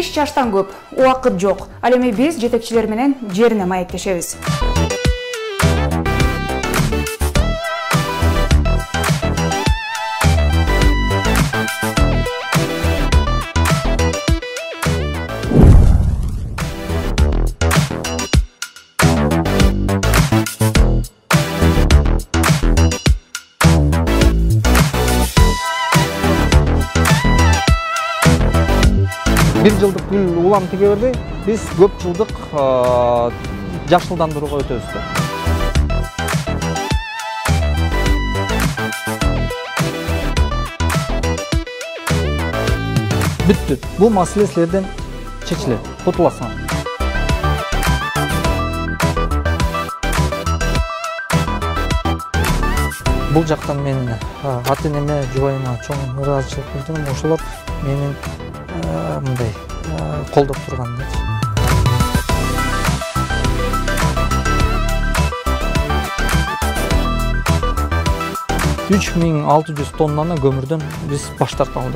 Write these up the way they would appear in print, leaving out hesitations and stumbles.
Иш жаштан көп, убакыт жок. Ал эми биз жетекчилер менен жерине маектешебиз. Bir жылдык гүл улам тиге бербей, биз көп жылдык жашылдандырууга өтөбүз. Бүттү. Бул маселе силерден чечилет. Кутуласыңар. Бул жактан мен ата-энеме, жубайыма чоң ыраазычылык билдирем. Ошолор менин мындай колдоп турган. 3600 тоннаны көмүрдөн биз баш тартабыз.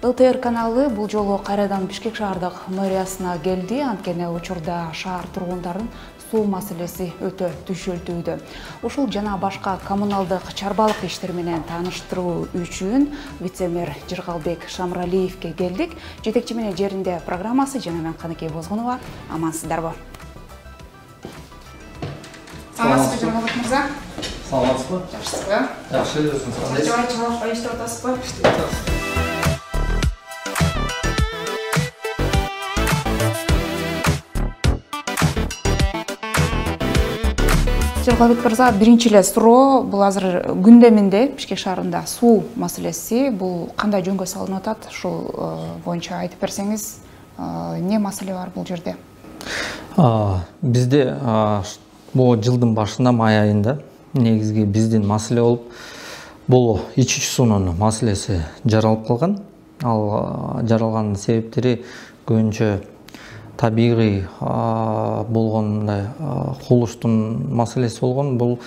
ЛТР каналы бул жолу кайрадан Бишкек шаардык мэриясына келди. Анткени учурда шаар тургундарын суу маселеси өтө түшүлтүүдө. Ушул жана башка коммуналдык чарбалык иштер менен тааныштыруу үчүн вице-мэр Жыргалбек Шамралиевке келдик. Жетекчи менен жеринде программасы жана мен Каныкей Бозгунова. Амансыздарбы? Саламатсызбы, Жыргалбек мырза? Саламатсызбы? Жакшысызбы? Жакшы эле өзүңүз кандай? Чалашпай иштеп атасызбы? Жыргалбек мырза, биринчи эле суроо, бул азыр күндеминде Бишкек шаарында суу маселеси, бул кандай жөнгө салынып атат? Ушул боюнча айтып берсеңиз, эмне маселе бар бул жерде? Бизде бул жылдын башында май айында негизги биздин маселе болуп, бул ичүүчү суунун маселеси жаралып калган. Ал жаралганын себептери көбүнчө табигый болгон кулуштун маселеси болгон. Бул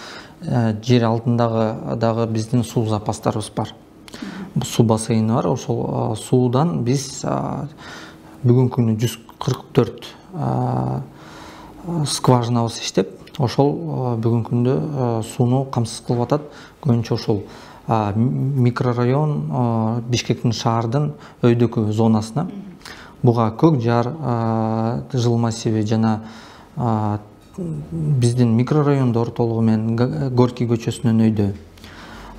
жер алдындагы дагы биздин суу запастарыбыз бар. Суу бассейни бар. Ошол суудан биз бүгүнкү күнү 144 скважинабыз иштеп, ошол бүгүнкү күндө сууну камсыз кылып атат. Көбүнчө ошол микрорайон Бишкектин шаардын өйдөкү зонасына. Буга Көк Жар жыл массиви жана биздин микрорайондор толугу менен Горький көчөсүнөн өйдө.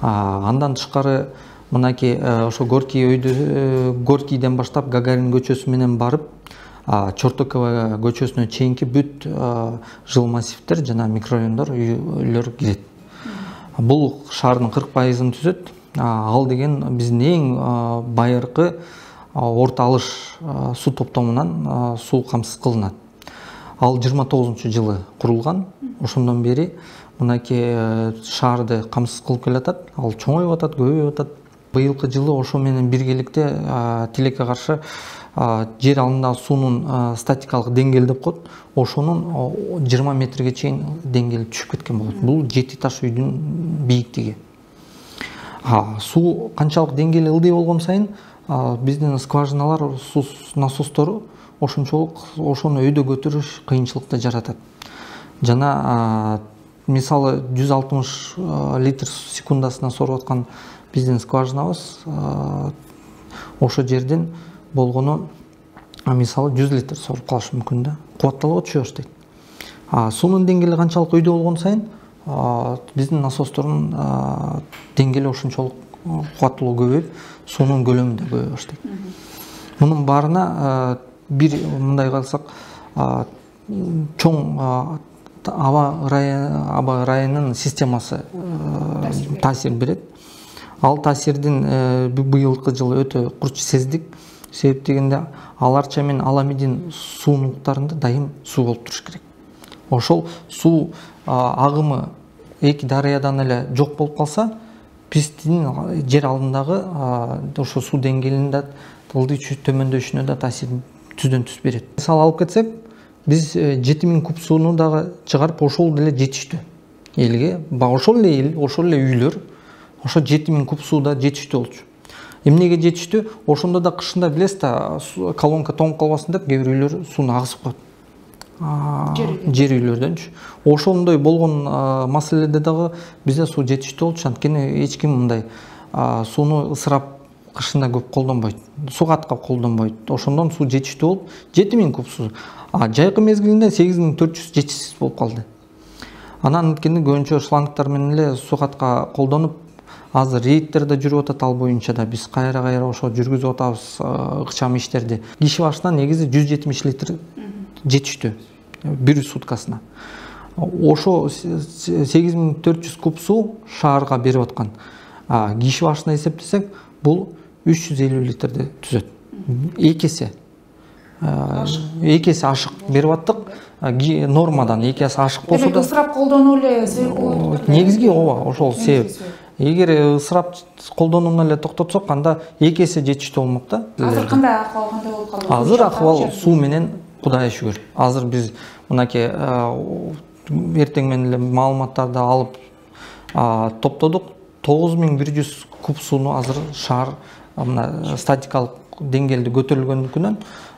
Андан тышкары мынакей ошо Горькийден баштап Гагарин көчөсү менен барып Чортоково көчөсүнө чейинки бүт жыл массивдер жана микрорайондор үйлөр кирет. Бул шаардын 40%-ын түзөт. Ал деген биздин эң байыркы орто алыш суу топтомунан суу камсыз кылынат. Ал 29-жылы курулган. Ошондон бери мынакей шаарды камсыз кылып келатат. Ал чоңоюп атат, көбөйүп атат. Быйылкы жылы ошо менен биргеликте тилекке каршы жер алдындагы суунун статикалык деңгээл деп коет. Ошонун 20 метрге чейин деңгээли түшүп кеткен болот. Бул 7 этаж үйдүн бийиктиги. Суу канчалык деңгээли ылдый болгон сайын биздин скважиналар, суу насостору ошону өйдө көтөрүш кыйынчылыкты жаратат. Жана мисалы 160 литр секундасына соруп аткан биздин скважинабыз ошо жерден болгону мисалы 100 литр соруп калышы мүмкүн да. Кубатталууга түшө баштайт. Суунун деңгээли канчалык өйдө болгон сайын биздин насостордун деңгээли ошончолук кубаттылуу көбөйүп, суунун көлөмү да көбөйө баштайт. Мунун баарына бир мындай кылсак, чоң аба ырайынын системасы таасир берет. Ал таасирдин быйылкы жылы өтө курч сездик. Себеп дегенде аларча менен аламидин суунулуктарында дайым суу болуп туруш керек. Ошол суу агымы эки дарыядан эле жок болуп калса, биздин жер алдындагы ошо суу деңгээлинде ылдый төмөндөшүнө да таасир түздөн түз берет. Мисалы алып кетсек, биз 7000 куб сууну дагы чыгарып ошол деле жетиштүү. элге. Ошол эле эл, ошол эле үйлөр ошо 7000 куб сууда жетиштүү болчу. Эмнеге жетиштүү? Ошондо да кышында билесиз да, колонка тоңуп калбасын деп кээ бир үйлөр сууну агызып коет. Жер үйлөрдөнчү. Ошондой болгон маселеде дагы бизде суу жетиштүү болчу. Анткени эч ким мындай сууну ысырап кышында көп колдонбойт. Сугатка колдонбойт. Ошондон суу жетиштүү болуп 7000 куб суу. Жайкы мезгилинде 8400 жетишсиз болуп калды. Анан анткени көбүнчө шлангтар менен эле сугатка колдонуп, азыр рейдтерде жүрүп атат, ал боюнча да биз кайра ошо жүргүзүп атабыз ыкчам иштерди. Киши башына негизи 170 литр жетиштүү бир суткасына. Ошо 8400 куб суу шаарга берип аткан. Киши башына эсептесек, бул 350 литрди түзөт. Эки эсе ашык берип аттык. Нормадан эки эсе ашык болсо да ысырап колдонуу эле себеп болот. Негизги ооба, ошол себеп. Эгер ысырап колдонууну эле токтотсок, анда эки эсе жетиштүү болмок да. Азыр кандай ахыбал, кандай болуп калды? Азыр ахыбал суу менен Кудайга шүгүр. Азыр биз мынакей эртең менен эле маалыматтарды алып топтодук. 9100 куб сууну азыр шаар мына статикалык деңгээлде көтөрүлгөндүкүнөн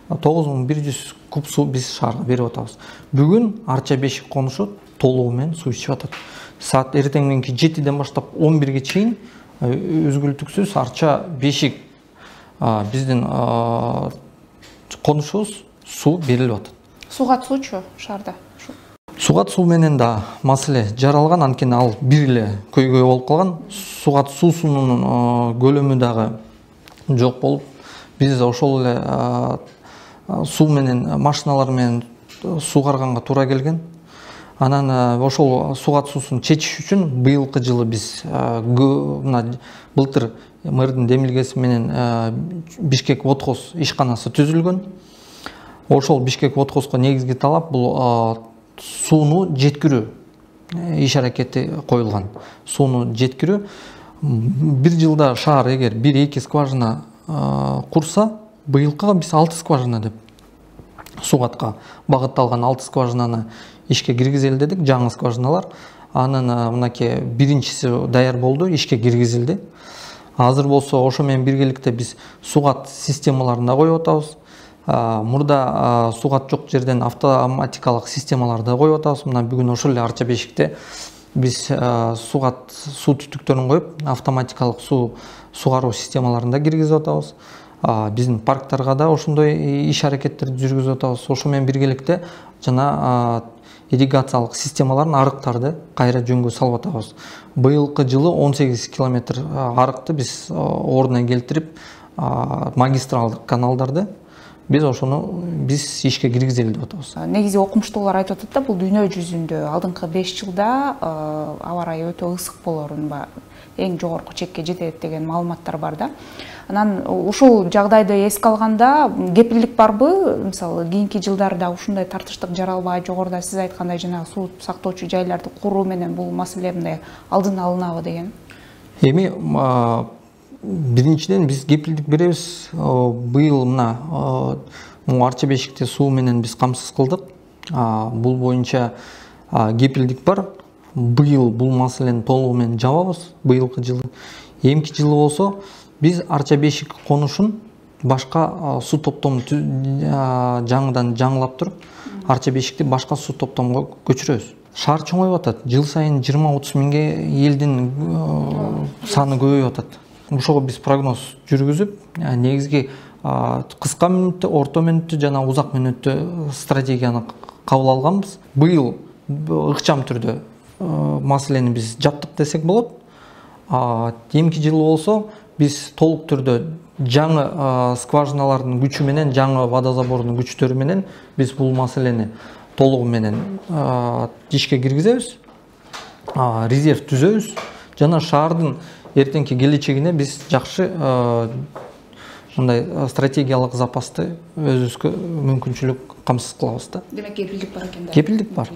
9100 куб суу биз шаарга берип атабыз. Бүгүн Арча Бешик конушу толугу менен суу ичип атат. Саат эртең мененки 7ден баштап 11ге чейин үзгүлтүксүз Арча Бешик биздин конушубуз суу берилип атат. Сугат суучу шаарда? Сугат суу менен да маселе жаралган, анткени ал бир эле көйгөй болуп калган. Сугат суусунун көлөмү дагы жок болуп, биз ошол эле суу менен машиналар менен суугарганга туура келген. Анан ошол сугат суусун чечиш үчүн быйылкы жылы биз мына былтыр мэрдин демилгеси менен Бишкек водхоз ишканасы түзүлгөн. Ошол Бишкек водхозго негизги талап бул сууну жеткирүү иш аракети коюлган. Сууну жеткирүү. Бир жылда шаар эгер 1-2 скважина курса, быйылкыга биз 6 скважина деп сугатка багытталган 6 скважинаны ишке киргизели дедик, жаңы скважиналар. Анын мынакей биринчиси даяр болду, ишке киргизилди. Азыр болсо ошо менен биргеликте биз сугат системаларын да коюп атабыз. Мурда сугат жок жерден автоматикалык системаларды да коюп атабыз. Мына бүгүн ошол эле Арча Бешикте биз сугат суу түтүктөрүн коюп, автоматикалык сугаруу системаларын да киргизип атабыз. Биздин парктарга да ошондой иш аракеттерди жүргүзүп атабыз. Ошо менен биргеликте жана ирригациялык системаларын, арыктарды кайра жөнгө салып атабыз. Быйылкы жылы 18 километр арыкты биз ордуна келтирип, магистралдык каналдарды биз ишке киргизели деп атабыз. Негизи окумуштуулар айтып атат да, бул дүйнө жүзүндө алдыңкы 5 жылда аба ырайы өтө ысык болорун, эң жогорку чекке жетет деген маалыматтар бар да. Анан ушул жагдайды эске алганда кепилдик барбы? Мисалы, кийинки жылдарда ушундай тартыштык жаралбай, жогоруда сиз айткандай жана суу сактоочу жайларды куруу менен бул маселе мындай алдын алынабы деген? Эми биринчиден биз кепилдик беребиз. Быйыл мына Арча Бешикте суу менен биз камсыз кылдык. Бул боюнча кепилдик бар. Быйыл бул маселени толугу менен жабабыз, быйылкы жылы. Эмки жылы болсо биз Арча Бешик конушун башка суу топтому жаңыдан жаңылап туруп, Арча Бешикти башка суу топтомго көчүрөбүз. Шаар чоңоюп атат. Жыл сайын 20-30 миңге элдин саны көбөйүп атат. Ошого биз прогноз жүргүзүп, негизги кыска мөөнөттө, орто мөөнөттө жана узак мөөнөттө стратегияны кабыл алганбыз. Быйыл ыкчам түрдө маселени биз жаптык десек болот. Эмки жылы болсо биз толук түрдө жаңы скважиналардын күчү менен, жаңы водозабордун күчтөрү менен биз бул маселени толугу менен ишке киргизебиз, резерв түзөбүз жана шаардын эртеңки келечегине биз жакшы мындай стратегиялык запасты өзүбүзгө мүмкүнчүлүк камсыз кылабыз да. Демек кепилдик бар экен да. Кепилдик бар.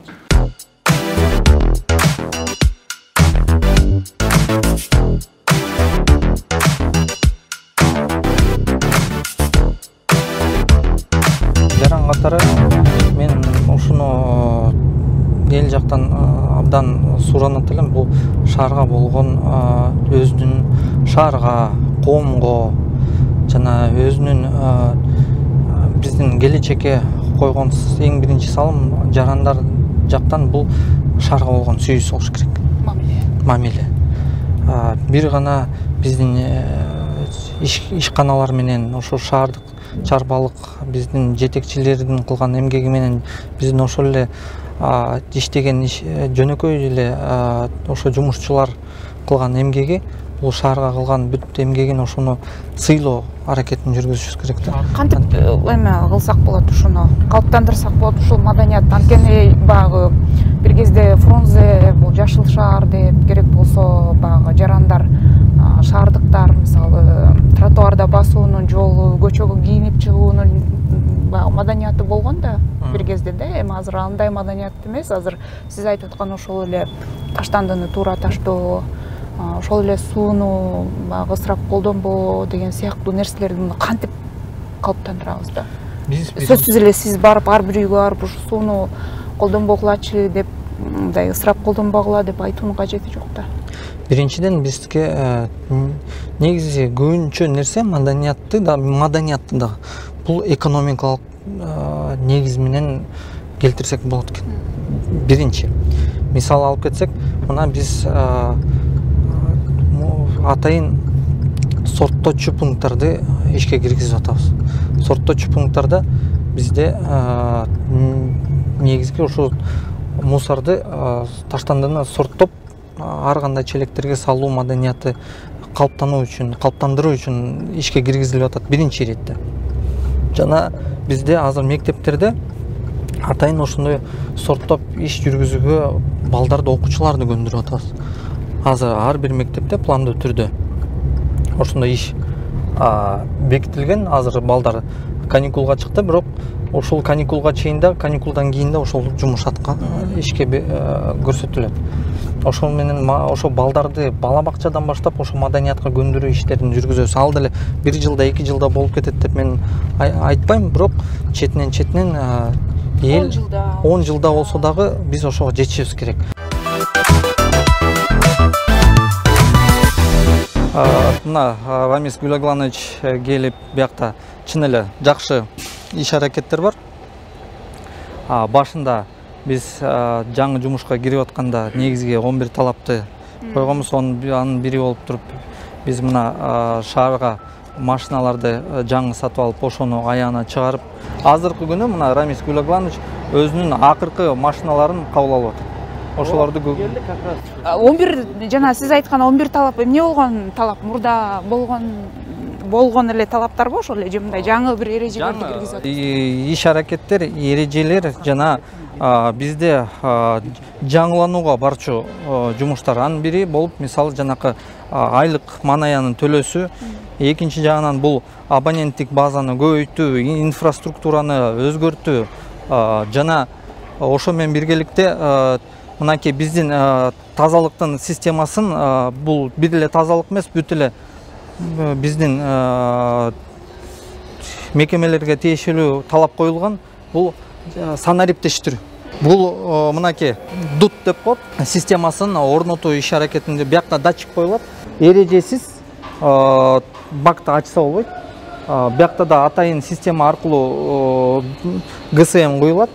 Жаран катары мен ушуну эл жактан абдан суранат элем. Бул шаарга болгон өзүнүн шаарга, коомго жана өзүнүн биздин келечекке койгон эң биринчи салым жарандар жактан бул шаарга болгон сүйүүсү болуш керек. Мамиле. Бир гана биздин ишканалар менен ошо шаардык чарбалык биздин жетекчилердин кылган эмгеги менен биздин ошол эле иштеген жөнөкөй эле ошо жумушчулар кылган эмгеги, бул шаарга кылган бүт эмгегин ошону сыйлоо аракетин жүргүзүшүбүз керек да. Кантип эме кылсак болот, ушуну калыптандырсак болот, ушул маданият. Анткени баягы бир кезде Фрунзе бул жашыл шаар деп, керек болсо баягы жарандар, шаардыктар мисалы тротуарда басуунун, жолу көчөгө кийинип чыгуунун баягы маданияты болгон да бир кезде да. Эми азыр андай маданият эмес. Азыр сиз айтып аткан ошол эле таштандыны туура таштоо, ошол эле сууну баягы ысырап колдонбоо деген сыяктуу нерселерди кантип калыптандырабыз да? Сөзсүз эле сиз барып ар бир үйгө барып ушу сууну колдонбогулачы деп, мындай ысырап колдонбогула деп айтуунун кажети жок да. Биринчиден бизге негизи көбүнчө нерсе маданиятты да бул экономикалык негиз менен келтирсек болот экен. Биринчи мисал алып кетсек, мына биз атайын сорттоочу пункттарды ишке киргизип атабыз. Сорттоочу пункттарда бизде негизги ошо мусорду, таштандыны сорттоп ар кандай челектерге салуу маданияты калыптандыруу үчүн ишке киргизилип атат биринчи иретте. Жана бизде азыр мектептерде атайын ошондой сорттоп иш жүргүзүүгө балдарды, окуучуларды көндүрүп атабыз. Азыр ар бир мектепте пландуу түрдө ошондой иш бекитилген. Азыр балдар каникулга чыкты, бирок ошол каникулга чейин да, каникулдан кийин да ошол жумуш ишке көрсөтүлөт. Ошол менен ошо балдарды бала бакчадан баштап ошо маданиятка көндүрүү иштерин жүргүзөбүз. Ал деле 1 жылда, 2 жылда болуп кетет деп мен айтпайм, бирок четинен эл 10 жылда болсо дагы биз ошого жетишибиз керек. Мына Рамис Гүлагланович келип биякта чын эле жакшы иш аракеттер бар. Башында биз жаңы жумушка кирип атканда негизги 11 талапты койгонбуз. Анын бири болуп туруп биз мына шаарга машиналарды жаңы сатып алып, ошону аяна чыгарып, азыркы күнү мына Рамис Гүлагланович өзүнүн акыркы машиналарын кабыл алып атат. Ошолорду 11 жана сиз айткан 11 талап эмне болгон талап? Мурда болгон эле талаптарбы, ошол эле же мындай жаңы бир эрежелерди киргизип атат? Иш аракеттер, эрежелер жана бизде жаңыланууга барчу жумуштар. Анын бири болуп, мисалы жанакы айлык манаянын төлөөсү, экинчи жагынан бул абоненттик базаны көбөйтүү, инфраструктураны өзгөртүү жана ошо менен биргеликте мынакей биздин тазалыктын системасын, бул бир эле тазалык эмес, бүт эле биздин мекемелерге тиешелүү талап коюлган, бул санариптештирүү. Бул мынакей дут деп коет, системасын орнотуу иш аракетинде биякта датчик коюлат. Эрежесиз бакты ачса болбойт. Биякта да атайын система аркылуу ГСМ коюлат,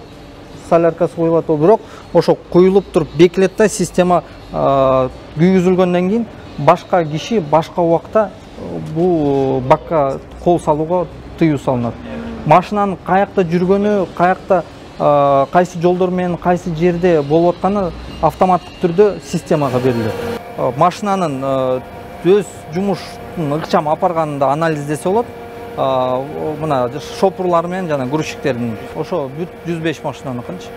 соляркасы коюлат. Бирок ошо коюлуп туруп бекилет да, система күйгүзүлгөндөн кийин башка киши башка убакта бул бакка кол салууга тыюу салынат. Машинанын каякта жүргөнү, каякта кайсы жолдор менен кайсы жерде болуп атканы автоматтык түрдө системага берилет. Машинанын өз жумуштун ыкчам апарганында анализдесе болот. Мына шопурлар менен жана грузчиктердин ошо бүт 105 машинаныкынчы.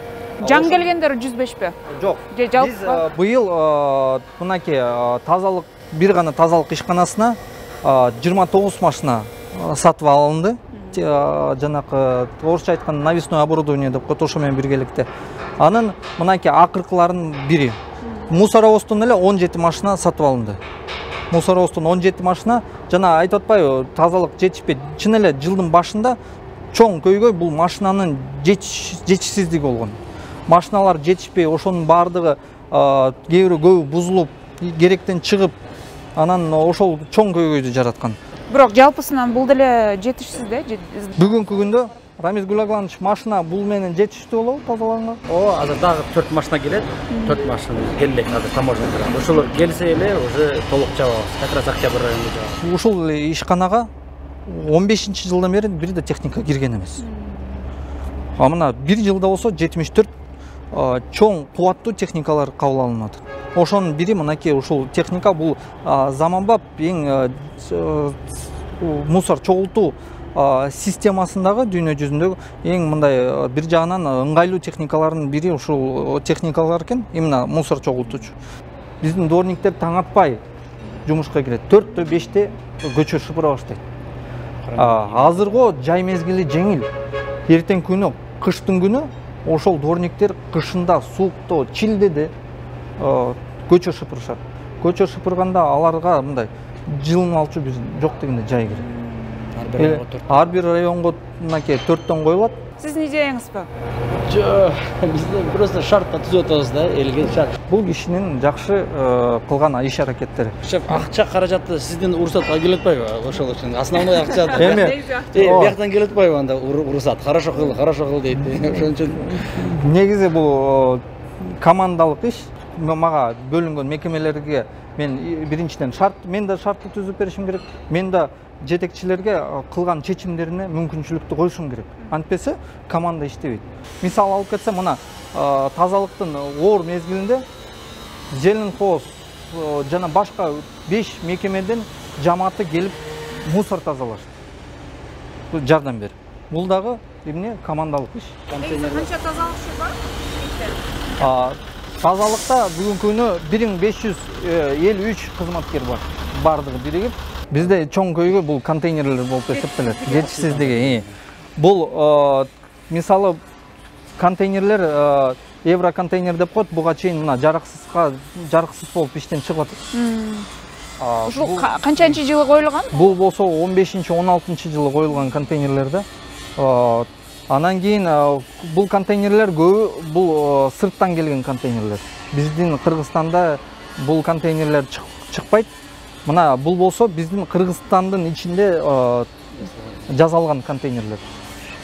Жаңы келгендер 105пи? Жок. Же жалпы быйыл мынакей тазалык, бир гана тазалык ишканасына 29 машина сатып алынды. Жанакы орусча айтканда навесное оборудование деп коет, ошо менен биргеликте. Анын мынакей акыркыларынын бири. Мусоровоздон эле 17 машина сатып алынды. Мусоровоздон 17 машина, жана айтып атпайбы, тазалык жетишпейт. Чын эле жылдын башында чоң көйгөй бул машинанын жетишсиздиги болгон. машиналар жетишпей ошонун баардыгы кээ бирөө көбү бузулуп керектен чыгып анан ошол чоң көйгөйдү жараткан. Бирок жалпысынан бул деле жетишсиз да? Бүгүнкү күндө Рамиз Гулагланович машина бул менен жетиштүү болобу тазаланганга? Азыр дагы 4 машина келет. 4 машина келет азыр таможнядан. Ошолор келсе эле уже толук жабабыз. Как раз Октябрь районунда жабабыз. Ушул ишканага 15-жылдан бери бир да техника кирген эмес. Мына 1 жылда болсо 74 чоң кубаттуу техникалар кабыл алынып атат. Ошонун бири мынакей ушул техника бул заманбап эң мусор чогултуу системасындагы дүйнө жүзүндөгү эң мындай бир жагынан ыңгайлуу техникалардын бири ушул техникалар экен, именно мусор чогултуучу. Биздин дворниктер таң атпай жумушка кирет. 4-5те көчө шыпыра баштайт. Азыркы жай мезгили жеңил. Эртең күнү, кыштын күнү ошол дворниктер кышында, суукта, чилдеде көчө шыпырышат. Көчө шыпырганда аларга мындай жылын алчу биз жок дегенде жай керек. Ар бир районго мынакей 4төн коюлат. Сиздин идеяңызбы? Жок, бизде просто шартта түзүп атабыз да, элге шарт. Бул кишинин жакшы кылган иш аракеттери. Акча каражаты сиздин уруксатка келип атпайбы? Ошол үчүн основной акча. Эми бияктан келип атпайбы анда уруксат? Хорошо кыл дейт. Ошон үчүн негизи бул командалык иш. Мага бөлүнгөн мекемелерге мен биринчиден мен да шартты түзүп беришим керек. Мен да жетекчилерге кылган чечимдерине мүмкүнчүлүктү коюшум керек. Антпесе команда иштебейт. Мисал алып кетсе, мына тазалыктын оор мезгилинде Желенхоз жана башка 5 мекемеден жамааты келип мусор тазалашты. Жардам берип. Бул дагы эмне командалык иш. Канча тазалыкчы бар? Тазалыкта бүгүнкү күнү 1553 кызматкер бар. Бардыгы биригип. Бизде чоң көйгөй бул контейнерлер болуп эсептелет. Жетишсиздиги. Бул мисалы контейнерлер евроконтейнер деп коет, буга чейин мына жарыксыз болуп иштен чыгып атат. Ушул канчанчы жылы коюлган? Бул болсо 15-16 жылы коюлган контейнерлер да. Анан кийин бул контейнерлер көбү бул сырттан келген контейнерлер. Биздин Кыргызстанда бул контейнерлер чыкпайт. Мына бул болсо биздин Кыргызстандын ичинде жасалган контейнерлер.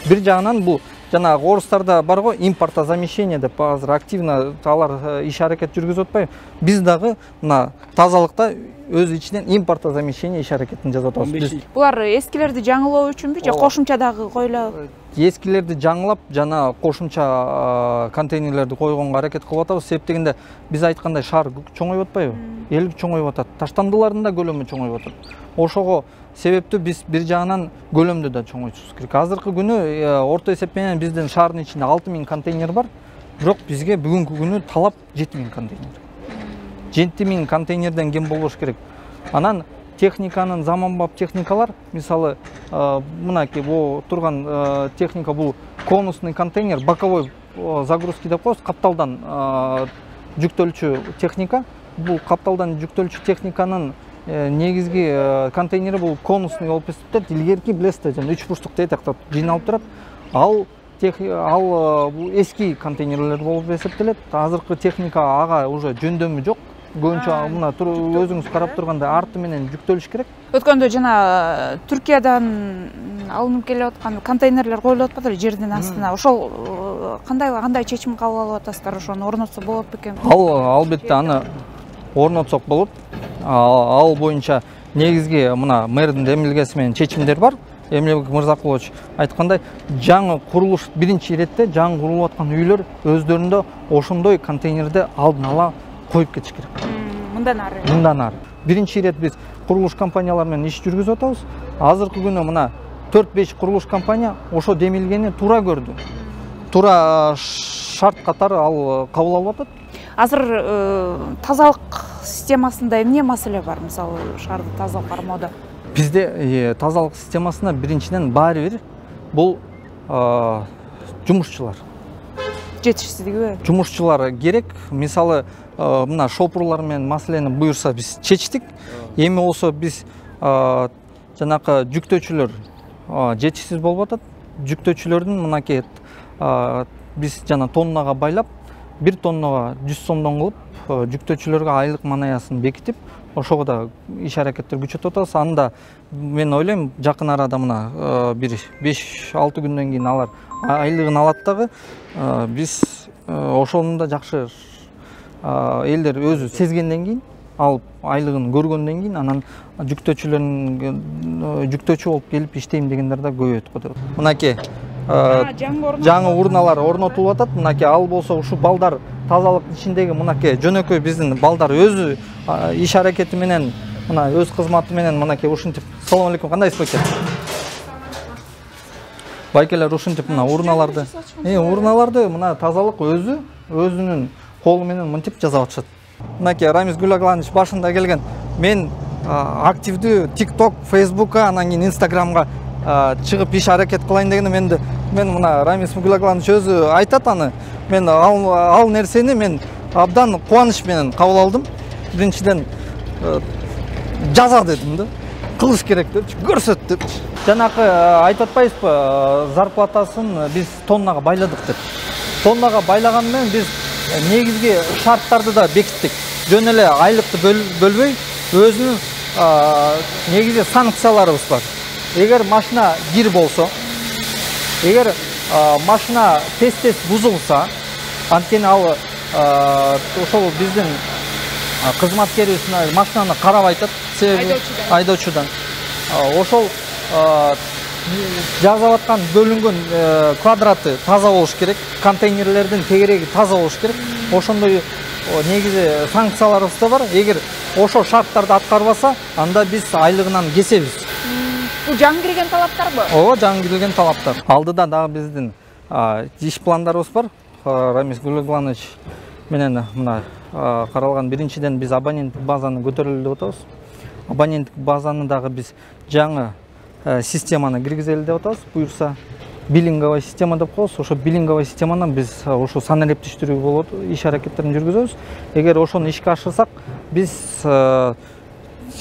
Бир жагынан бул жанагы орустарда бар го импортозамещение деп азыр активно алар иш аракет жүргүзүп атпайбы? Биз дагы мына тазалыкта өз ичинен импортозамещение иш аракетин жасап атабыз. Булар эскилерди жаңылоо үчүнбү же кошумча дагы коюлабы? Эскилерди жаңылап жана кошумча контейнерлерди койгонго аракет кылып атабыз. Себеп дегенде биз айткандай шаар чоңоюп атпайбы? Эл чоңоюп атат. Таштандылардын да көлөмү чоңоюп атат. Ошого себептүү биз бир жагынан көлөмдү да чоңойтушубуз керек. Азыркы күнү орто эсеп менен биздин шаардын ичинде 6000 контейнер бар. Бирок бизге бүгүнкү күнү талап 7000 контейнер. 7000 контейнерден кем болбош керек. Анан техниканын заманбап техникалар, мисалы мынакей бу турган техника бул конусный контейнер, боковой загрузки деп коебуз, капталдан жүктөлчү техника. Бул капталдан жүктөлчү техниканын негизги контейнери бул конусный болуп эсептелет. Илгерки билесиз, жана 3 бурчтук этактап жыйналып турат. Ал бул эски контейнерлер болуп эсептелет. Азыркы техника ага уже жөндөмү жок. Көбүнчө мына өзүңүз карап тургандай арты менен жүктөлүш керек. Өткөндө жана Түркиядан алынып келип аткан контейнерлер коюлуп атпады жердин астына. Ошол кандай чечим кабыл алып атасыздар? Ошону орнотсо болот бекен? Албетте аны орнотсок болот. Ал боюнча негизги мына мэрдин эмилгеси менен чечимдер бар. Эмилбек Мырзакулович айткандай, жаңы курулуш биринчи иретте жаңы курулуп аткан үйлөр өздөрүндө ошондой контейнерди алдын ала коюп кетиш керек. Мындан ары. Биринчи ирет биз курулуш компаниялар менен иш жүргүзүп атабыз. Азыркы күнү мына 4-5 курулуш компания ошо демилгени туура көрдү. Туура шарт катары ал кабыл алып атат. Азыр тазалык системасында эмне маселе бар? Мисалы, шаарды тазалап кармоодо. Бизде тазалык системасында биринчиден баары бир бул жумушчулар. Жетишсиздигиби? Жумушчулар керек. Мисалы, мына шопурлар менен маселени буюрса биз чечтик. Эми болсо биз жанакы жүктөөчүлөр жетишсиз болуп атат. Жүктөөчүлөрдүн мынакей биз жана тоннага байлап, 1 тоннага 100 сомдон кылып, жүктөөчүлөргө айлык манаясын бекитип, ошого да иш аракеттер күчөтүп атабыз. Анда мен ойлойм, жакын арада мына бир 5-6 күндөн кийин алар айлыгын алат дагы, биз ошону да жакшы элдер өзү сезгенден кийин, алып айлыгын көргөндөн кийин, анан жүктөөчү болуп келип иштейм дегендер да көбөйөт го деп. Мынакей жаңы урналар орнотулуп атат. Мынакей ал болсо ушу балдар тазалык ичиндеги мынакей жөнөкөй биздин балдар өзү иш аракети менен, мына өз кызматы менен мынакей ушинтип. Салам алейкум, кандайсыз байке? Байкелер ушинтип мына урналарды, мына тазалык өзүнүн колу менен мынтип жасап атышат. Мынакей Рамиз Гүлагланович башында келген. Мен активдүү TikTok, Facebook'a, анан кийин Instagram'га чыгып иш аракет кылайын дегенде мен мына Рамиз Гүлагланович өзү айтат аны. Мен ал нерсени мен абдан кубаныч менен кабыл алдым. Биринчиден жаза дедим да. Кылыш керек деп, көрсөт деп. Жанакы айтып атпайбызбы, зарплатасын биз тоннага байладык деп. Тоннага байлаган менен биз негизги шарттарды да бекиттик. Жөн эле айлыкты бөлбөй, өзүнүн негизги санкцияларыбыз бар. Эгер машина кир болсо, эгер машина тез бузулса, анткени ал ошол биздин кызматкерибиз машинаны карап айтат, себеби айдоочудан. Ошол жазап аткан бөлүнгөн квадраты таза болуш керек, контейнерлердин тегереги таза болуш керек. Ошондой негизи санкцияларыбыз да бар. Эгер ошол шарттарды аткарбаса, анда биз айлыгынан кесебиз. Бул жаңы кирген талаптарбы? Ооба, жаңы кирген талаптар. Алдыда дагы биздин иш пландарыбыз бар. Рамиз Гүлагланович менен мына каралган биринчиден биз абоненттик базаны көтөрөлү деп атабыз. Абоненттик базаны дагы биз жаңы системаны киргизели деп атабыз. Буюрса биллинговый система деп коебуз. Ошо биллинговый системадан биз ошо санариптештирүү болот, иш аракеттерин жүргүзөбүз. Эгер ошону ишке ашырсак, биз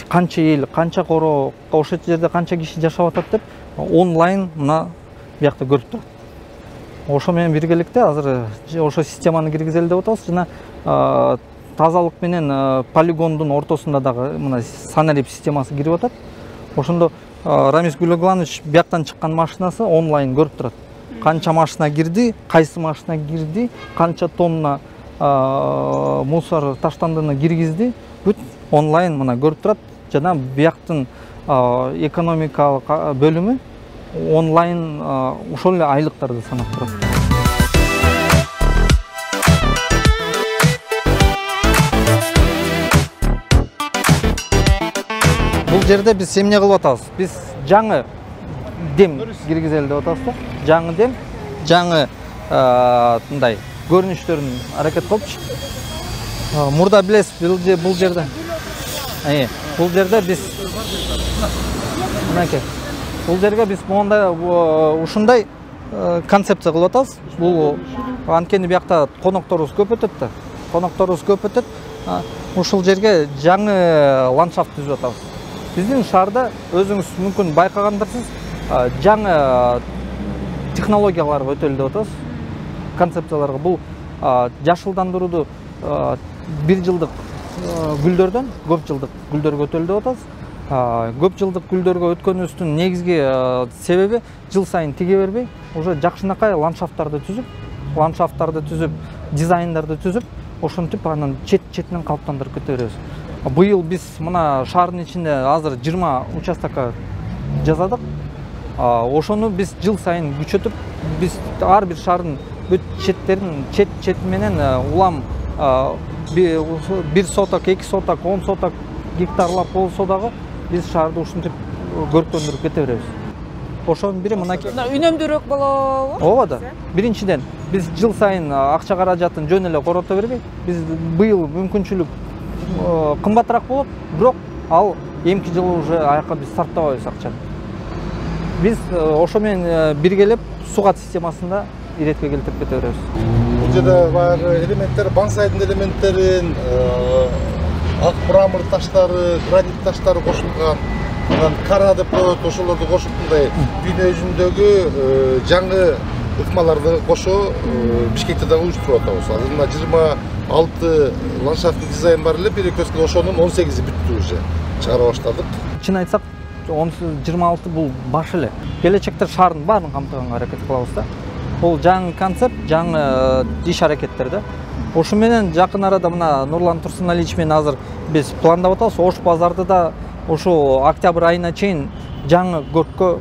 канча эл, канча короо, ошол жерде канча киши жашап атат деп онлайн мына биякта көрүп турат. Ошо менен биргеликте азыр ошо системаны киргизели деп атабыз. Жана тазалык менен полигондун ортосунда дагы мына санарип системасы кирип атат. Ошондо Рамиз Гүлагланович бияктан чыккан машинасы онлайн көрүп турат. Канча машина кирди, кайсы машина кирди, канча тонна мусор таштандыны киргизди, бүт онлайн мына көрүп турат. Жана бияктын экономикалык бөлүмү онлайн ошол эле айлыктарды санап турат. Бул жерде биз эмне кылып атабыз? Биз жаңы дем киргизели деп атабыз да. Жаңы дем, жаңы мындай көрүнүштөрүн аракет кылыпчы. Мурда билесиз, бул жерде биз мынакей. Бул жерге биз мондай ушундай концепция кылып атабыз. Бул анткени биякта конокторубуз көп өтөт да. Конокторубуз көп өтөт. Ушул жерге жаңы ландшафт түзүп атабыз. Биздин шаарда өзүңүз мүмкүн байкагандарсыз, жаңы технологияларга өтөлү деп атабыз. Концепцияларга бул жашылдандырууду 1 жылдык гүлдөрдөн көп жылдык гүлдөргө өтөлү деп атабыз. Көп жылдык гүлдөргө өткөнүбүздүн негизги себеби жыл сайын тиге бербей, уже жакшынакай ландшафттарды түзүп, дизайндарды түзүп, ошентип анан чет-четинен калыптандырып кете беребиз. Быйыл биз мына шаардын ичинде азыр 20 участокко жасадык. Ошону биз жыл сайын күчөтүп, биз ар бир шаардын бүт четтерин чет менен улам 1 соток, 2 соток, 10 соток гектарлап болсо дагы биз шаарды ушинтип көркөндүрүп кете беребиз. Ошонун бири мынакей. Үнөмдүүрөөк болобу? Ооба да. Биринчиден биз жыл сайын акча каражатын жөн эле корото бербей, биз быйыл мүмкүнчүлүк кымбатыраак болот, бирок ал эмки жылы уже аяка биз сарптабайбыз акчаны. Биз ошо менен биргелеп сугат системасында иретке келтирип кете беребиз. Бул жерде баягы элементтер, баңсайдын элементтерин, ак мрамор таштары, гранит таштары кошулган, анан кара деп коет, ошолорду кошуп мындай дүйнө жүзүндөгү жаңы ыкмаларды кошо Бишкекте дагы уюштуруп атабыз. Азыр мына 26 ландшафтный дизайн бар эле, Перекресткте ошонун 18-и бүттү уже. Чыгара баштадык. Чын айтсак, 26 бул баш эле. Келечекте шаардын баарын камтыганга аракет кылабыз да. Бул жаңы концепт, жаңы иш аракеттер да. Ошо менен жакын арада мына Нурлан Турсуналиевич менен азыр биз пландап атабыз. Ош базарды да ошо октябрь айына чейин жаңы көрккө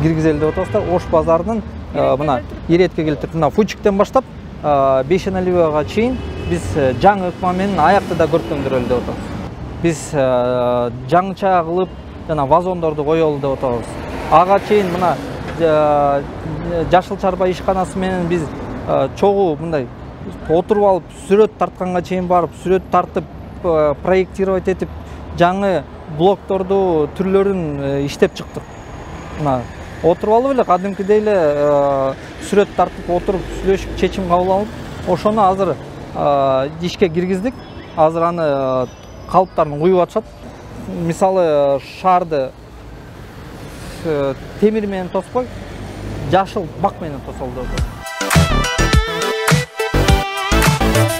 киргизели деп атабыз да. Ош базарынын мына Иретке келтирип, мына Фучиктен баштап Бейшеналиевага чейин биз жаңы ыкма менен аяктыда көркөндүрөлү деп атабыз. Биз жаңыча кылып жана вазондорду коелу деп атабыз. Ага чейин мына Жашыл Чарба ишканасы менен биз чогуу мындай отуруп алып сүрөт тартканга чейин барып, сүрөт тартып, проектировать этип, жаңы блокторду түрлөрүн иштеп чыктык. Мына отуруп алып эле кадимкидей эле сүрөт тартып отуруп сүйлөшүп чечим кабыл алып, ошону азыр ишке киргиздик. Азыр аны калыптарын куюп атышат. Мисалы шаарды темир менен тоспой, жашыл бак менен тосолду.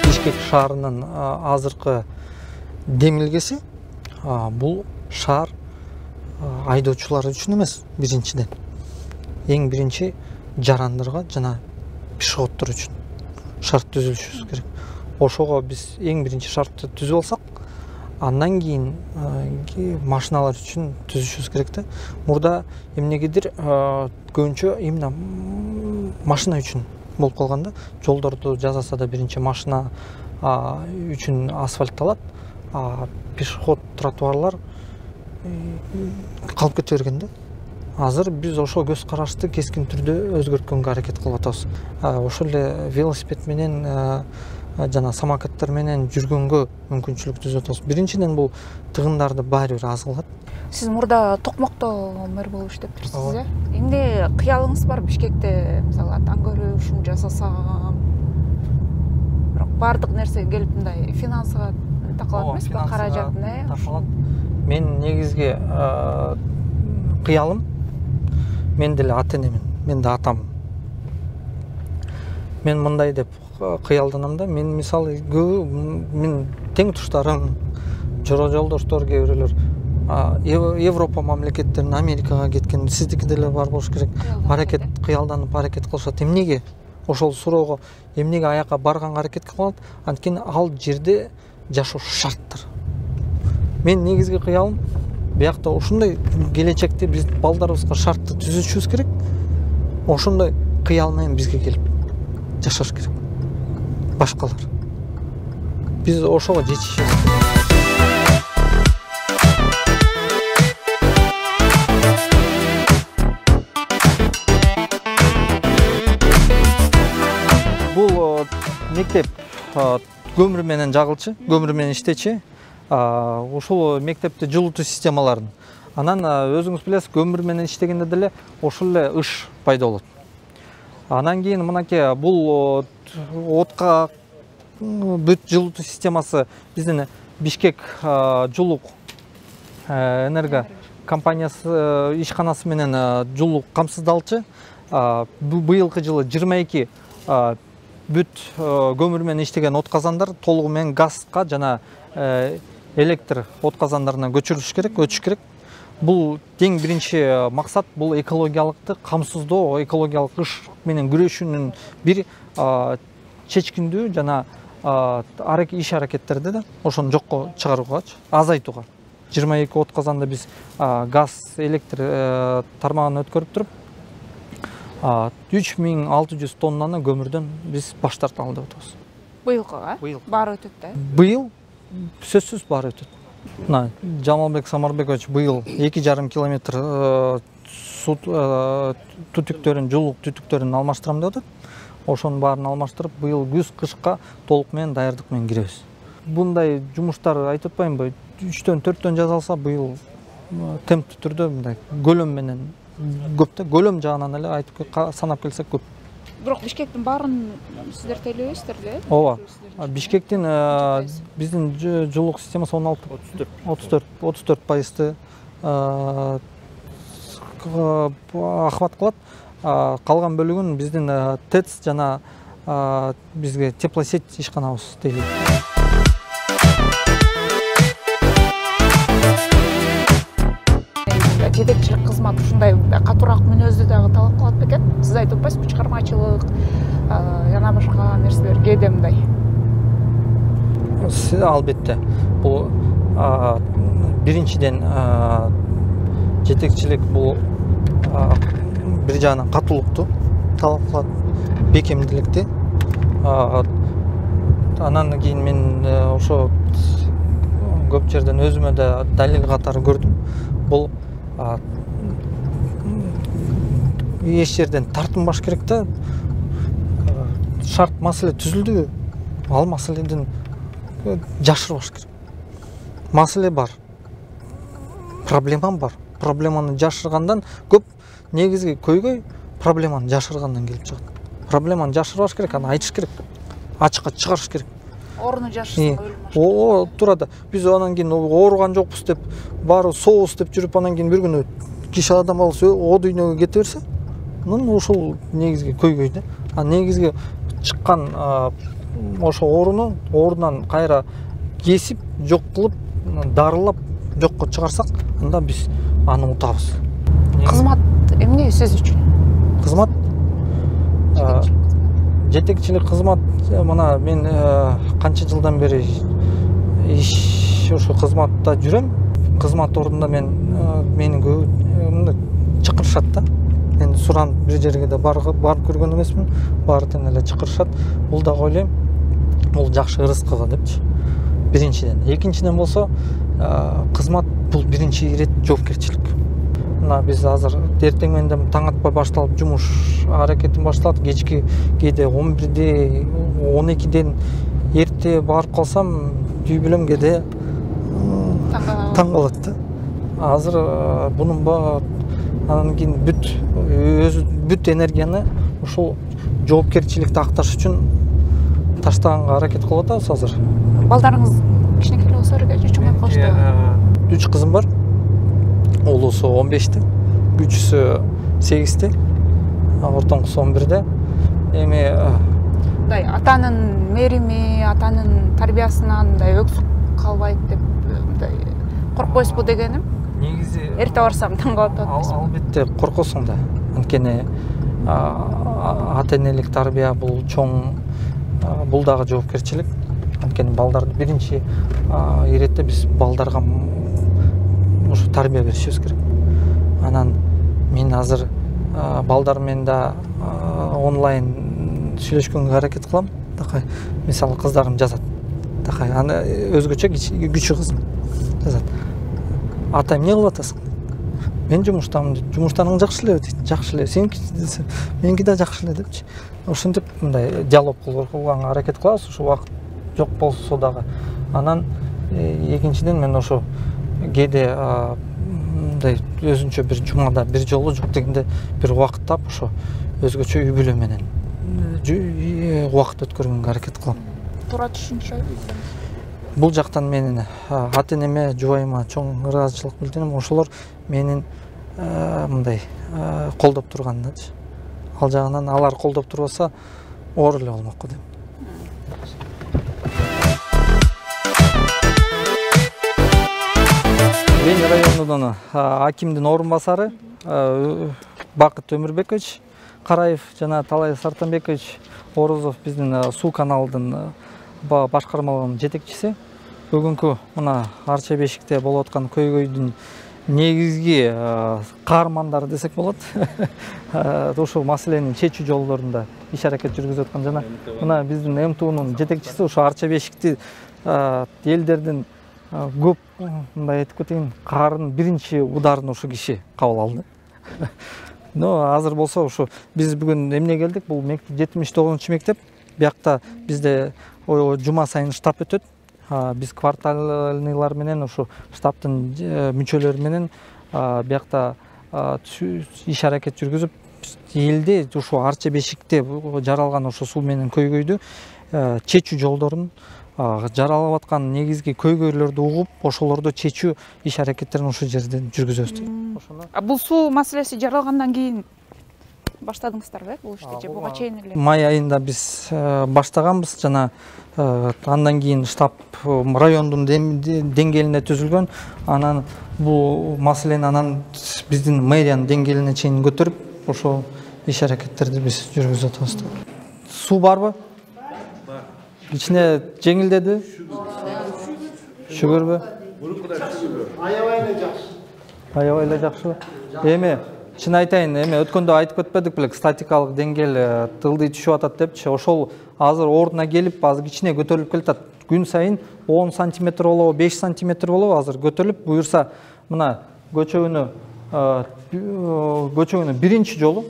Бишкек шаарынын азыркы демилгеси бул шаар айдоочулар үчүн эмес, биринчиден. Эң биринчи жарандырга жана пешеходдор үчүн шарт түзүлүшүбүз керек. Ошого биз эң биринчи шартты түзүп алсак, андан кийин машиналар үчүн түзүшүбүз керек да. Мурда эмнегедир көбүнчө именно машина үчүн болуп калганда, жолдорду жасаса да биринчи машина үчүн асфальтталат, пешеход тротуарлар калып кете берген да. Азыр биз ошо көз карашты кескин түрдө өзгөрткөнгө аракет кылып атабыз. Ошол эле велосипед менен жана самокаттар менен жүргөнгө мүмкүнчүлүк түзүп атабыз. Биринчиден бул тыгындарды баары бир аз кылат. Сиз мурда Токмокто мэр болуп иштептирсиз, э? Эмне кыялыңыз бар Бишкекте, мисалы атан көрүп, ушуну жасасам? Бирок бардык нерсе келип мындай финансыга такалат эмеспи, каражатын, такалат. Мен негизги кыялым, мен деле ата-энемин, мен да атамын. Мен мындай деп кыялданам да, мен мисалы мен тең туштарым, жолдоштор кээ бирөөлөр Европа мамлекеттерине, Америкага кеткен, сиздики деле бар болуш керек. Аракет кыялданып аракет кылышат. Эмнеге? Ошол суроого эмнеге аяка барганга аракет кылат? Анткени ал жерде жашоо шарттыр. Мен негизги кыялым биякта ушундай келечекте биз балдарыбызга шартты түзүшүбүз керек. Ошондой кыял менен бизге келип жашаш керек. Башкалар. Биз ошого жетишибиз керек. Бул мектеп көмүр менен жагылчы, көмүр менен иштечи. Ушул мектепте жылытуу системаларын. Анан өзүңүз билесиз, көмүр менен иштегенде деле ошол эле ыш пайда болот. Анан кийин мынакей бул отка бүт жылытуу системасы биздин Бишкек жылук энерго компаниясы ишканасы менен жылук камсыздалчы. Быйылкы жылы 22 бүт көмүр менен иштеген отказандар толугу менен газга жана электр отказандарына көчүрүлүш керек, өтүш керек. Бул тең биринчи максат, бул экологиялыкты камсыздоо, экологиялык ыш менен күрөшүүнүн бир чечкиндүү жана иш аракеттерди да ошону жокко чыгарууга, азайтууга. 22 отказанда биз газ, электр тармагын өткөрүп туруп 3600 тоннаны көмүрдөн биз баш тарталы деп атабыз. Быйылкыга? Баары өтөт да? Быйыл сөзсүз баары өтөт. Мына Жамалбек Самарбекович быйыл 2,5 километр түтүктөрүн, жылук түтүктөрүн алмаштырам деп атат. Ошонун баарын алмаштырып, быйыл күз-кышка толук менен даярдык менен киребиз. Bunday жумуштар айтып атпаймынбы? 3-төн 4-төн жасалса быйыл темптүү түрдө мындай көлөм менен көп да, көлөм жагынан эле айтып санап келсек көп. Бирок Бишкектин баарын сиздер тейлебейсиздер да? Ооба. Бишкектин биздин жылуулук системасы 34% ахват кылат. калган бөлүгүн биздин ТЭЦ жана бизге теплосеть ишканабыз дейли. Жетекчилик кызмат ушундай катуураак мүнөздү дагы талап кылат бекен. Сиз айтып атпайсызбы, чыгармачылык жана башка нерселер кээде мындай? Албетте. Бул биринчиден жетекчилик бул бир жагынан катуулукту талап кылат, бекемдиликти. Анан кийин мен ошо көп жерден өзүмө да далил катары көрдүм. Бул эч жерден тартынбаш керек да. Шарт маселе түзүлдү, ал маселеден жашырбаш керек. Маселе бар, проблемам бар. Проблеманы жашыргандан көп негизги көйгөй проблеманы жашыргандан келип чыгат. Проблеманы жашырбаш керек, аны айтыш керек, ачыкка чыгарыш керек. Орну жашырсаң өлүм. О, турат. Биз анан кийин ооруган жокпуз деп, баары соус деп жүрүп, анан кийин бир күнү киши адам алып о дүйнөгө кете берсе, ушул негизги көйгөй да. Негизги чыккан ошо оорунан кайра кесип, жок кылып, дарылап жокко чыгарсак, анда биз аны утабыз. Кызмат эмне сиз үчүн? Кызмат жетекчилик кызмат, мына мен канча жылдан бери ошо кызматта жүрөм. Кызмат ордунда мени чакырышат да. Мен суранып бир жерге да барып көргөн эмесмин. Баардыгын эле чакырышат. Бул да ойлойм, бул жакшы ырыскыга депчи. Биринчиден. Экинчиден болсо, кызмат бул биринчи ирет жоопкерчилик. Мына биз азыр эртең менен таң атпай башталып жумуш аракетин башталат. Кечки кээде 11-де, 12-ден эрте барып калсам, үй билем кээде таң калат да. Азыр бунун анан кийин бүт энергияны ушул жоопкерчиликти акташ үчүн таштаганга аракет кылып атабыз азыр. Балдарыңыз кичинекей болсо эле чоңоюп калышты. 3 кызым бар. Улуусу 15-те, күчүсү 8-те, ортоңкусу 11-де. Эми атанын мерими, атанын тарбиясынан мындай өксүп калбайт деп мындай коркпойсузбу дегеним? Негизи эрте барсам таң калып атпайсызбы? Албетте коркосуң да. Анткени ата-энелик тарбия бул чоң, бул дагы жоопкерчилик. Анткени балдарды биринчи иретте биз балдарга ушу тарбия беришибиз керек. Анан мен азыр балдар менен да онлайн сүйлөшкөнгө аракет кылам. Такай, мисалы кыздарым жазат. Такай, аны өзгөчө күчү кызым жазат. Ата, эмне кылып атасың? Мен жумуштамын дейт. Жумуштарың жакшы эле дейт. Жакшы эле. Сеники десе, меники да жакшы эле депчи. Ошентип мындай диалог кылганга аракет кылабыз, ушу убакыт жок болсо дагы. Анан экинчиден мен ошо кээде мындай өзүнчө бир жумада бир жолу жок дегенде бир убакыт таап ошо өзгөчө үй бүлө менен убакыт өткөргөнгө аракет кылам. Туура түшүнчө. Бул жактан менин ата-энеме, жубайыма чоң ыраазычылык билдирем. Ошолор менин мындай колдоп турганынчы. Ал жагынан алар колдоп турбаса, оор эле болмок го дейм. Бени районунун акимдин орун басары Бакыт Өмүрбекович Караев жана Талай Сартанбекович Орозов биздин суу каналдын башкармалыгынын жетекчиси. Бүгүнкү мына Арча Бешикте болуп аткан көйгөйдүн негизги каармандары десек болот. Ушул маселенин чечүү жолдорунда иш аракет жүргүзүп аткан жана мына биздин МТУнун жетекчиси ушу Арча Бешикти элдердин көп мындай айтып кетейин, каарын биринчи ударын ушу киши кабыл алды. Азыр болсо ушу биз бүгүн эмне келдик? Бул 79-чу мектеп. Биякта бизде жума сайын штаб өтөт. Биз квартальныйлар менен ушу штабтын мүчөлөрү менен биякта иш аракет жүргүзүп, элде ушу Арча Бешикте жаралган ушу суу менен көйгөйдү чечүү жолдорун, жаралып аткан негизги көйгөйлөрдү угуп, ошолорду чечүү иш аракеттерин ошол жерде жүргүзөбүз. Бул суу маселеси жаралгандан кийин баштадыңыздарбы бул ишти же буга чейин эле? Май айында биз баштаганбыз, жана андан кийин штаб райондун деңгээлинде түзүлгөн. Анан бул маселени анан биздин мэриянын деңгээлине чейин көтөрүп, ошо иш аракеттерди биз жүргүзүп атабыз. Суу барбы? Бар. Ичине жеңилдеди? Шүгүрбү? Аябай эле жакшы. Аябай эле жакшыбы? Эми чын айтайын, өткөндө айтып кетпедик белек, статикалык деңгээл тылдый түшүп атат депчи. Ошол азыр ордуна келип, азыр кичине көтөрүлүп келатат. Күн сайын 10 сантиметр болобу, 5 сантиметр болобу, азыр көтөрүлүп, буюрса мына көчөгүнү биринчи жолу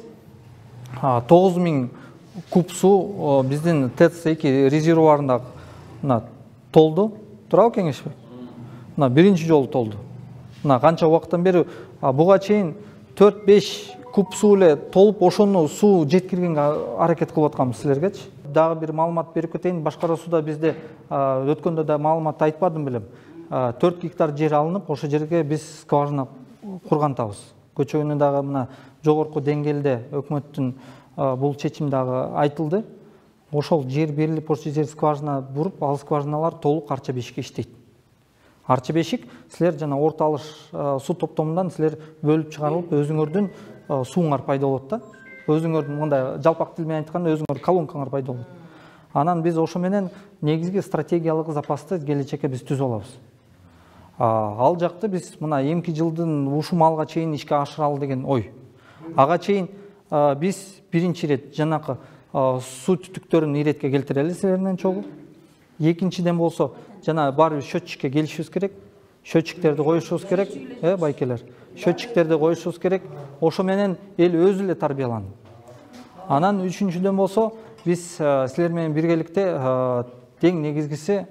9000 куб суу биздин ТЭЦ-2 резервуарында мына толду. Туурабы кеңешпи? Мына биринчи жолу толду. Мына канча убакыттан бери буга чейин 4-5 куб суу эле толуп, ошону суу жеткиргенге аракет кылып атканбыз силергечи. Дагы бир маалымат берип кетейин. Башкара сууда бизде өткөндө да маалымат айтпадым белем. 4 гектар жер алынып, ошол жерге биз скважина кургантабыз. Көчөгүнү дагы мына жогорку деңгээлде өкмөттүн бул чечим дагы айтылды. Ошол жер берилип, ошол жер скважина буруп, ал скважиналар толук арча бешикке иштейт. Арча бешик силер жана орто алыш суу топтомундан силер бөлүп чыгарылып, өзүңөрдүн сууңар пайда болот да. Өзүңөрдүн мындай жалпак тил менен айтканда өзүңөр колонкаңар пайда болот. Анан биз ошо менен негизги стратегиялык запасты келечекке биз түзүп алабыз. Ал жакты биз мына эмки жылдын ушул малга чейин ишке ашыралы деген ой. Ага чейин биз биринчи ирет жанакы суу түтүктөрүн иретке келтирели силер менен чогуу. Экинчиден болсо жана баары счетчикке келишибиз керек. Счетчиктерди коюшубуз керек, байкелер. Счетчиктерди коюшубуз керек. Ошо менен эл өзү эле тарбияланат. Анан үчүнчүдөн болсо биз силер менен биргеликте тең негизгиси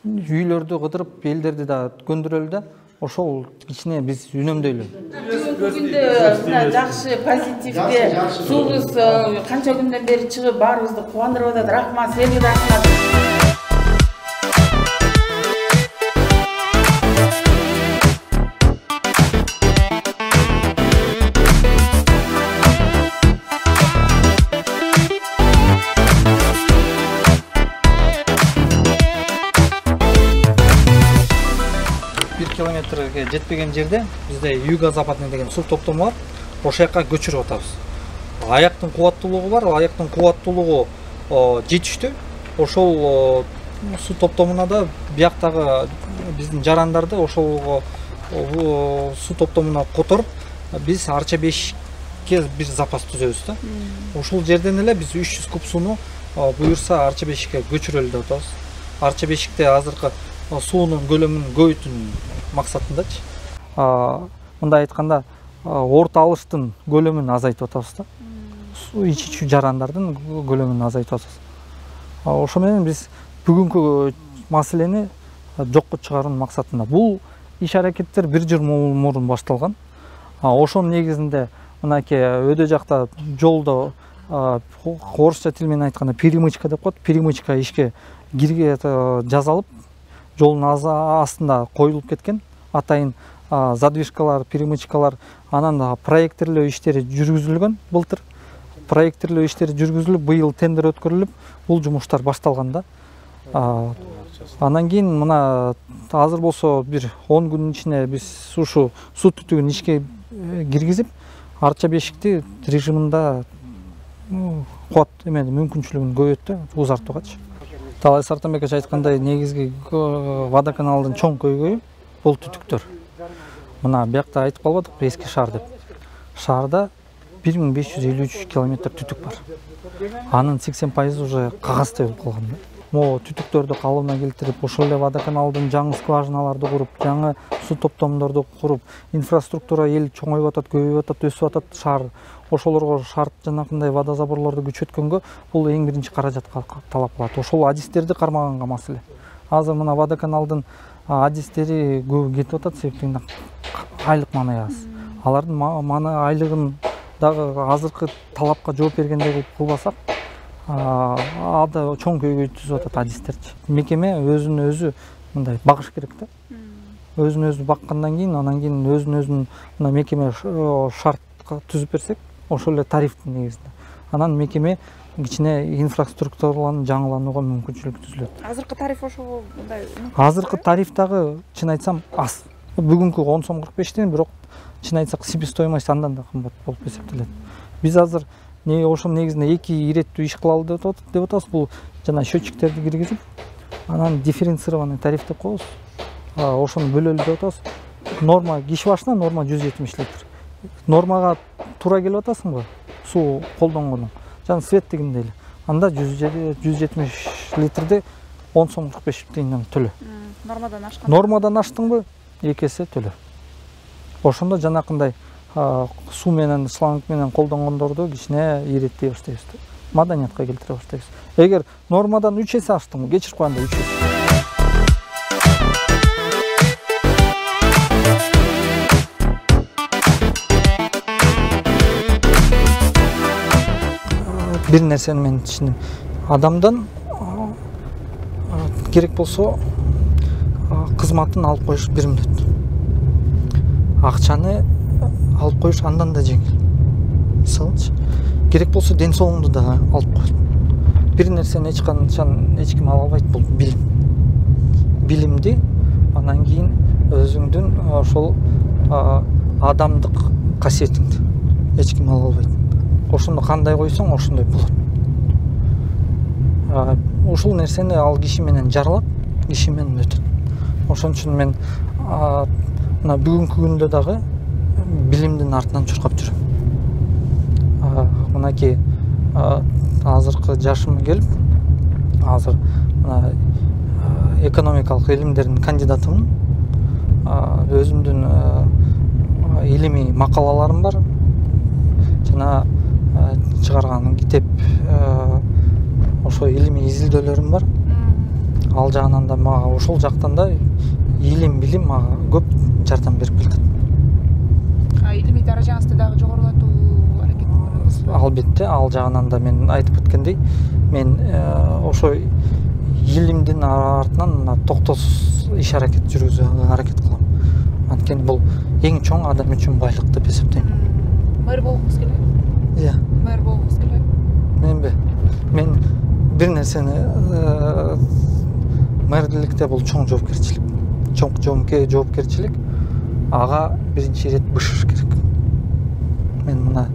үйлөрдү кыдырып, элдерди да көндүрөлү да. Ошол кичине биз үнөмдөйлү. Бүгүндө жакшы позитивде суубуз канча күндөн бери чыгып баарыбызды кубандырып атат. Рахмат, сизге рахмат. Километрге жетпеген жерде бизде юго-западный деген суу топтому бар. Ошол жака көчүрүп атабыз. Аяктын кубаттуулугу бар, аяктын кубаттуулугу жетиштүү. Ошол суу топтомуна да бияктагы биздин жарандарды ошол суу топтомуна которуп, биз арча бешикке бир запас түзөбүз да. Ошол жерден эле биз 300 куб сууну буюрса арча бешикке көчүрөлү деп атабыз. Арча бешикте азыркы суунун көлөмүн көбөйтүү максатындачы. Мындай айтканда, орто алыштын көлөмүн азайтып атабыз да. Суу ичүүчү жарандардын көлөмүн азайтып атабыз. Ошо менен биз бүгүнкү маселени жокко чыгаруунун максатында. Бул иш аракеттер бир жыл мурун башталган. Ошонун негизинде мынакей өйдө жакта жолдо орусча тил менен айтканда перемычка деп коет. Перемычка ишке жасалып, жолдун астында коюлуп кеткен. Атайын задвижкалар, перемычкалар, анан проекттерлөө иштери жүргүзүлгөн былтыр. Проекттерлөө иштери жүргүзүлүп, быйыл тендер өткөрүлүп, бул жумуштар башталган да. Анан кийин мына азыр болсо бир 10 күнүн ичинде биз ушу суу түтүгүн ишке киргизип, арча бешикти режиминде кубат мүмкүнчүлүгүн көбөйттү, узартуугачы. Талай Сартанбекович айткандай, негизги водоканалдын чоң көйгөйү бул түтүктөр. Мына биякта айтып калбадыкпы эски шаар деп. Шаарда 1553 километр түтүк бар. Анын 80% уже кагаздай болуп калган. Могу түтүктөрдү калыбына келтирип, ошол эле водоканалдын жаңы скважиналарды куруп, жаңы суу топтомдорду куруп, инфраструктура эл чоңоюп атат, көбөйүп атат, өсүп атат шаар. Ошолорго шарт жанакындай водозаборлорду күчөткөнгө бул эң биринчи каражатка талап кылат. Ошол адистерди кармаганга маселе. Азыр мына водоканалдын адистери көп кетип атат, себептен айлык маанай аз. Алардын маанай айлыгын дагы азыркы талапка жооп бергендей кылбасак, ада чоң көйгөй түзүп атат адистерчи. Мекеме өзүн өзү мындай багыш керек да. өзүн өзү баккандан кийин анан кийин өзүн мына мекеме шартка түзүп берсек, ошол эле тарифтин негизинде анан мекеме кичине инфраструктураланып жаңыланууга мүмкүнчүлүк түзүлөт. Азыркы тариф ошого мындай? Азыркы тариф дагы чын айтсам аз. Бүгүнкү 10 сом 45 тиен, бирок чын айтсак себестоимость андан да кымбат болуп эсептелет. Биз азыр ошол негизинде 2 иреттүү иш кылалы деп атабыз. Бул жана счетчиктерди киргизип, анан дифференцированный тариф деп коебуз. Ошону бөлөлү деп атабыз. Норма киши башына норма 170 литр. Нормага туура келип атасыңбы? Суу колдонгону. Жана свет дегенде эле. Анда 170 литрди 10 сом 45 тиенден төлө. Нормадан ашкан. Нормадан аштыңбы? 2 эсе төлө. Ошондо жанакындай суу менен, шланг менен колдонгондорду кичине иреттей баштайбыз. Маданиятка келтире баштайбыз. Эгер нормадан 3 эсе аштыңбы, кечирип койгонда 3 эсе. Бир нерсени мен түшүндүм. Адамдан керек болсо кызматын алып коюш 1 мүнөт. Акчаны алып коюш андан да жеңил. Мисалычы, керек болсо ден соолугунду да алып коет. Бир нерсени эч ким ала албайт, бул билим. Билимди анан кийин өзүңдүн ошол адамдык касиетиңди эч ким ала албайт. Ошондо кандай койсоң, ошондой болот. Ушул нерсени ал киши менен жаралат, киши менен өтөт. Ошон үчүн мен мына бүгүнкү күндө дагы билимдин артынан чуркап жүрөм. Мынакей азыркы жашыма келип, азыр мына экономикалык илимдердин кандидатымын. Өзүмдүн илимий макалаларым бар. Жана чыгарган китеп, ошо илимий изилдөөлөрүм бар. Ал жагынан да мага ошол жактан да билим мага көп жардам берип келет. Илимий даражаңызды дагы жогорулатуу аракетин көрөбүз. Албетте, ал жагынан да мен айтып өткөндөй, мен ошо илимдин артынан токтосуз иш аракет жүргүзүүгө аракет кылам. Анткени бул эң чоң адам үчүн байлык деп эсептейм. Мэр болгуңуз келеби? Иә. Мэр болгуңуз келеби? Менби. Мен бир нерсени мэрликте бул чоң жоопкерчилик. Чоң жоопкерчилик. Ага биринчи ирет бышыш керек. Мен мына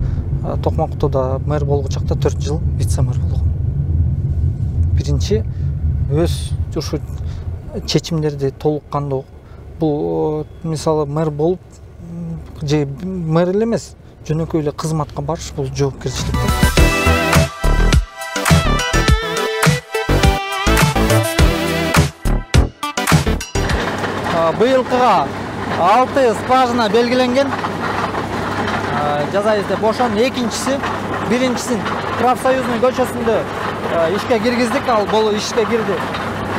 Токмактоодо мэр болгучакта 4 жыл вице-мэр болгом. Биринчи өз ушу чечимдерди толук кандуу. Бул мисалы мэр болуп же мэр эле эмес, жөнөкөй эле кызматка барыш бул жоопкерчилик. Быйылкыга 6 скважина белгиленген. Жазайбыз деп ошонун экинчиси, биринчисин Профсоюзный көчөсүндө ишке киргиздик, ал бул ишке кирди.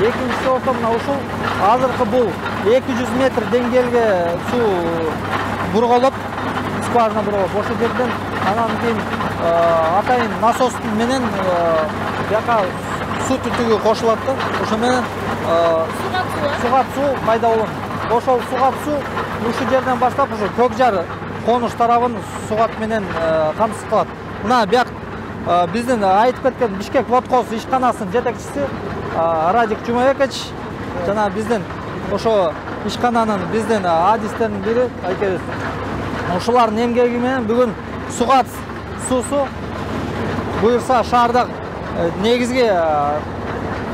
Экинчиси болсо мына ушул азыркы бул 200 метр деңгээлге суу бурголоп, скважина бурголоп, ошол жерден анан кийин атайын насостун менен бияка суу түтүгү кошулат да, ошо менен сугат суу пайда болот. Ошол сугат суу ушу жерден баштап ушу Көкжар конуш тарабын сугат менен камсыз кылат. Мына бияк биздин айтып кеткен Бишкек водхоз ишканасынын жетекчиси Радик Жумабекович жана биздин ошо ишкананын биздин адистердин бири айкебиз. Ошолардын эмгеги менен бүгүн сугат суусу буюрса шаарда негизги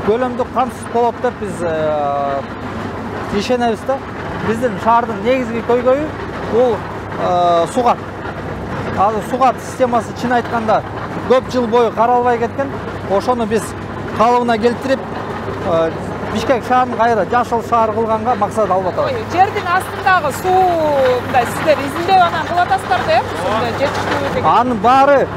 көлөмдү камсыз болот деп биз ишенебиз да. Биздин шаардын негизги көйгөйү бул сугат. Азыр сугат системасы чын айтканда көп жыл бою каралбай кеткен. Ошону биз калыбына келтирип Бишкек шаарын кайра жашыл шаар кылганга максат алып атабыз. Жердин астындагы суу мындай сиздер изилдөө анан кылып атасыздар да, жетиштүү деген. Анын баары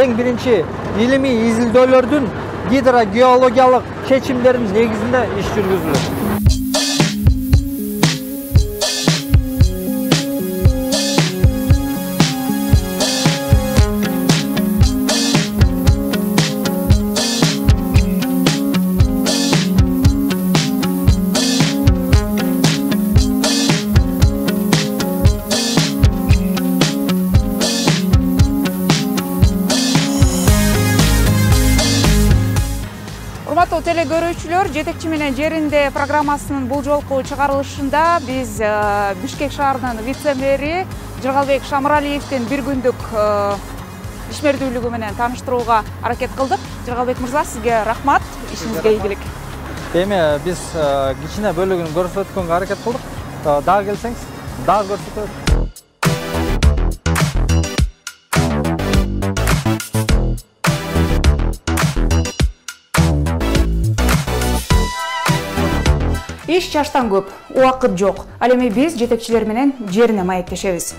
эң биринчи илимий изилдөөлөрдүн гидрогеологиялык чечимдеринин негизинде иш жүргүзүлөт. теле көрүүчүлөр, жетекчи менен жеринде программасынын бул жолку чыгарылышында биз Бишкек шаарынын вице-мэри Жыргалбек Шамыралиевдин бир күндүк ишмердүүлүгү менен тааныштырууга аракет кылдык. Жыргалбек мырза, сизге рахмат, ишиңизге ийгилик. Эми биз кичине бөлүгүн көрсөткөнгө аракет кылдык. Дагы келсеңиз, дагы көрсөтөбүз. Иш чаштан көп, убакыт жок. Ал эми биз жетекчилер менен жерине маектешебиз.